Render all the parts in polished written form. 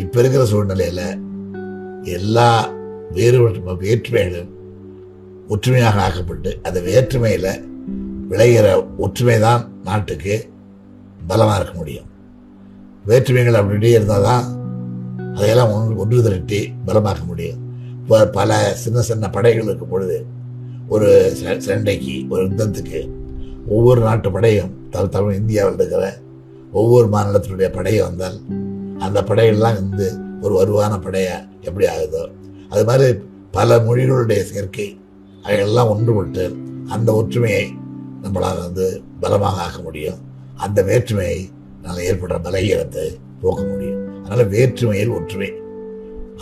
இப்போ இருக்கிற சூழ்நிலையில் எல்லா வேற்றுமைகளும் ஒற்றுமையாக ஆக்கப்பட்டு அந்த வேற்றுமையில் விளைகிற ஒற்றுமை தான் நாட்டுக்கு பலமாக இருக்க முடியும். வேற்றுமைகள் அப்படியே இருந்தால் தான் அதையெல்லாம் ஒன்று திரட்டி பலமாக்க முடியும். இப்போ பல சின்ன சின்ன படைகள் இருக்கும் பொழுது ஒரு சண்டைக்கு ஒரு யுத்தத்துக்கு ஒவ்வொரு நாட்டு படையும் தமிழ் இந்தியாவில் இருக்கிற ஒவ்வொரு மாநிலத்தினுடைய படையும் வந்தால் அந்த படைகள்லாம் ஒரு வலுவான படையாக எப்படி ஆகுதோ அது மாதிரி பல மொழிகளுடைய சேர்க்கை அவைகள்லாம் ஒன்றுபட்டு அந்த ஒற்றுமையை நம்மளால் பலமாக ஆக்க முடியும். அந்த வேற்றுமையை ஏற்படுற பலகீனத்தை போக்க முடியும். அதனால் வேற்றுமையில் ஒற்றுமை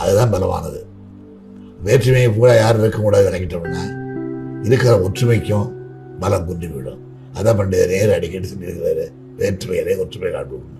அதுதான் பலமானது. வேற்றுமையை கூட யார் இருக்கக்கூடாது விளக்கிட்டோம்னா இருக்கிற ஒற்றுமைக்கும் பலம் குன்றி விடும். அதான் பண்டிதர் நேரு அடிக்கடி சொல்லியிருக்கிறாரு, வேற்றுமையிலே ஒற்றுமை காண்போம்.